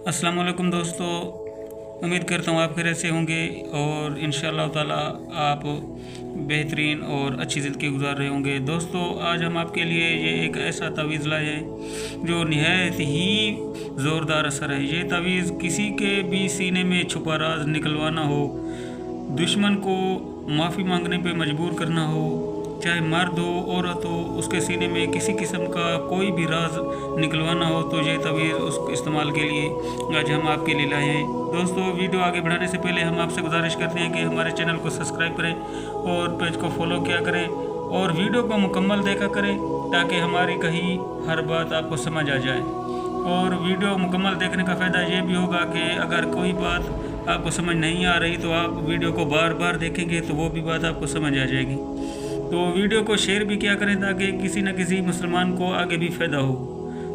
अस्सलाम वालेकुम दोस्तों, उम्मीद करता हूँ आप खैरियत से होंगे और इंशाअल्लाह ताला आप बेहतरीन और अच्छी ज़िंदगी गुजार रहे होंगे। दोस्तों, आज हम आपके लिए ये एक ऐसा तावीज़ लाए हैं जो निहायत ही ज़ोरदार असर है। ये तावीज़ किसी के भी सीने में छुपा राज निकलवाना हो, दुश्मन को माफ़ी मांगने पे मजबूर करना हो, चाहे मर्द हो औरत हो, उसके सीने में किसी किस्म का कोई भी राज निकलवाना हो तो ये तवीज़ उस इस्तेमाल के लिए आज हम आपके लिए लाए हैं। दोस्तों, वीडियो आगे बढ़ाने से पहले हम आपसे गुजारिश करते हैं कि हमारे चैनल को सब्सक्राइब करें और पेज को फॉलो किया करें और वीडियो को मुकम्मल देखा करें ताकि हमारी कहीं हर बात आपको समझ आ जाए। और वीडियो मुकम्मल देखने का फ़ायदा ये भी होगा कि अगर कोई बात आपको समझ नहीं आ रही तो आप वीडियो को बार बार देखेंगे तो वो भी बात आपको समझ आ जाएगी। तो वीडियो को शेयर भी किया करें ताकि किसी न किसी मुसलमान को आगे भी फ़ायदा हो।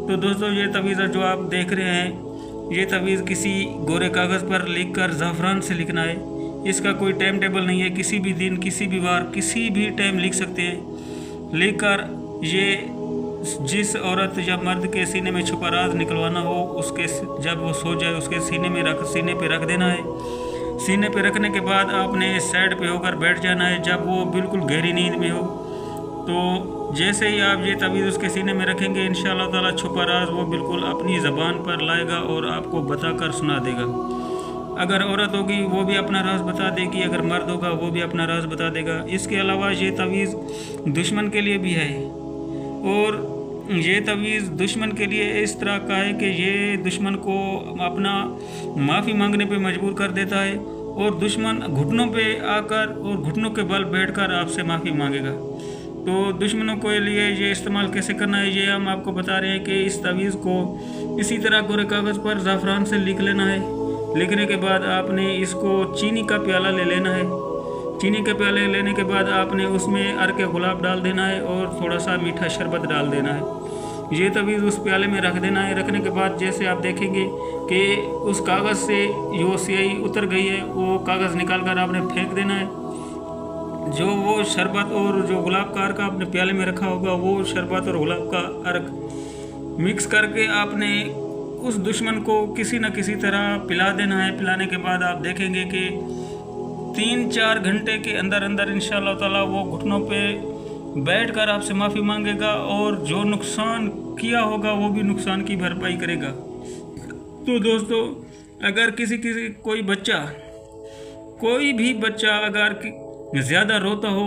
तो दोस्तों, ये तवीज़ जो आप देख रहे हैं, ये तवीज़ किसी गोरे कागज़ पर लिख कर ज़ाफ़रान से लिखना है। इसका कोई टाइम टेबल नहीं है, किसी भी दिन, किसी भी बार, किसी भी टाइम लिख सकते हैं। लिख कर ये जिस औरत या मर्द के सीने में छुपा राज निकलवाना हो, उसके जब वो सो जाए उसके सीने पे रख देना है। सीने पे रखने के बाद आपने साइड पे होकर बैठ जाना है जब वो बिल्कुल गहरी नींद में हो। तो जैसे ही आप ये तवीज़ उसके सीने में रखेंगे, इंशाअल्लाह ताला छुपा राज वो बिल्कुल अपनी ज़बान पर लाएगा और आपको बताकर सुना देगा। अगर औरत होगी वो भी अपना राज बता देगी, अगर मर्द होगा वो भी अपना राज बता देगा। इसके अलावा ये तवीज़ दुश्मन के लिए भी है और ये तवीज़ दुश्मन के लिए इस तरह का है कि ये दुश्मन को अपना माफ़ी मांगने पे मजबूर कर देता है और दुश्मन घुटनों पे आकर और घुटनों के बल बैठकर आपसे माफ़ी मांगेगा। तो दुश्मनों के लिए ये इस्तेमाल कैसे करना है ये हम आपको बता रहे हैं कि इस तवीज़ को इसी तरह गोरे कागज़ पर ज़ाफ़रान से लिख लेना है। लिखने के बाद आपने इसको चीनी का प्याला ले लेना है। चीनी के प्याले लेने के बाद आपने उसमें अर्क गुलाब डाल देना है और थोड़ा सा मीठा शरबत डाल देना है। ये तवीज़ उस प्याले में रख देना है। रखने के बाद जैसे आप देखेंगे कि उस कागज़ से जो स्याही उतर गई है वो कागज़ निकाल कर आपने फेंक देना है। जो वो शरबत और जो गुलाब का अर्क आपने प्याले में रखा होगा वो शरबत और गुलाब का अर्क मिक्स करके आपने उस दुश्मन को किसी न किसी तरह पिला देना है। पिलाने के बाद आप देखेंगे कि 3-4 घंटे के अंदर अंदर इंशाअल्लाह ताला वो घुटनों पे बैठकर आपसे माफ़ी मांगेगा और जो नुकसान किया होगा वो भी नुकसान की भरपाई करेगा। तो दोस्तों, अगर कोई भी बच्चा अगर ज़्यादा रोता हो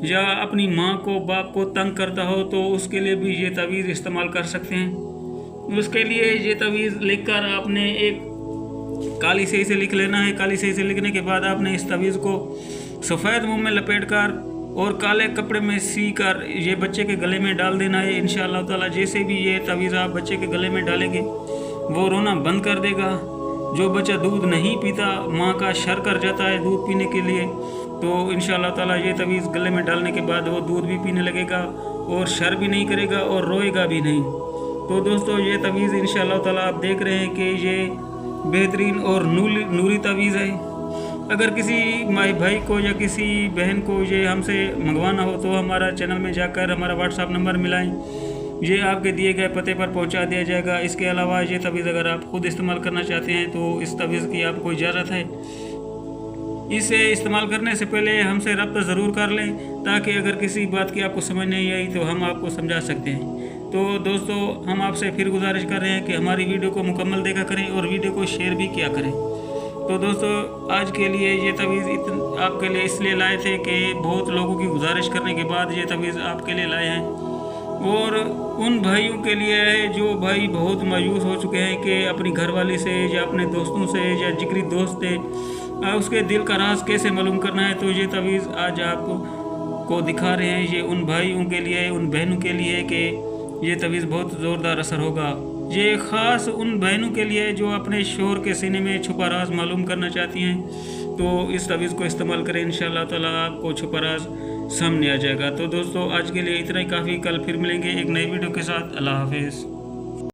या अपनी माँ को बाप को तंग करता हो तो उसके लिए भी ये तवीज़ इस्तेमाल कर सकते हैं। उसके लिए ये तवीज़ लिखकर आपने एक काली स्याही से लिख लेना है। काली स्याही से लिखने के बाद आपने इस तवीज़ को सफ़ेद मुंह में लपेटकर और काले कपड़े में सी कर ये बच्चे के गले में डाल देना है। इंशाअल्लाह ताला जैसे भी ये तवीज़ आप बच्चे के गले में डालेंगे वो रोना बंद कर देगा। जो बच्चा दूध नहीं पीता, माँ का शर कर जाता है दूध पीने के लिए, तो इंशाअल्लाह ताला ये तवीज़ गले में डालने के बाद वो दूध भी पीने लगेगा और शर भी नहीं करेगा और रोएगा भी नहीं। तो दोस्तों, ये तवीज़ इंशाअल्लाह ताला आप देख रहे हैं कि ये बेहतरीन और नूरी तवीज़ है। अगर किसी माई भाई को या किसी बहन को ये हमसे मंगवाना हो तो हमारा चैनल में जाकर हमारा व्हाट्सएप नंबर मिलाएं, ये आपके दिए गए पते पर पहुंचा दिया जाएगा। इसके अलावा ये तवीज़ अगर आप खुद इस्तेमाल करना चाहते हैं तो इस तवीज़ की आपको इजाज़त है। इसे इस्तेमाल करने से पहले हमसे रब्ता ज़रूर कर लें ताकि अगर किसी बात की आपको समझ नहीं आई तो हम आपको समझा सकते हैं। तो दोस्तों, हम आपसे फिर गुजारिश कर रहे हैं कि हमारी वीडियो को मुकम्मल देखा करें और वीडियो को शेयर भी किया करें। तो दोस्तों, आज के लिए ये तवीज़ आपके लिए इसलिए लाए थे कि बहुत लोगों की गुजारिश करने के बाद ये तवीज़ आपके लिए लाए हैं और उन भाइयों के लिए है जो भाई बहुत मायूस हो चुके हैं कि अपनी घरवाली से या अपने दोस्तों से या जिगरी दोस्त से उसके दिल का राज कैसे मालूम करना है। तो ये तवीज़ आज आपको दिखा रहे हैं। ये उन भाइयों के लिए, उन बहनों के लिए कि ये तवीज़ बहुत ज़ोरदार असर होगा। ये ख़ास उन बहनों के लिए जो अपने शोहर के सीने में छुपा राज मालूम करना चाहती हैं, तो इस तवीज़ को इस्तेमाल करें। इंशाअल्लाह ताला आपको छुपा राज सामने आ जाएगा। तो दोस्तों, आज के लिए इतना ही काफ़ी। कल फिर मिलेंगे एक नई वीडियो के साथ। अल्लाह हाफिज़।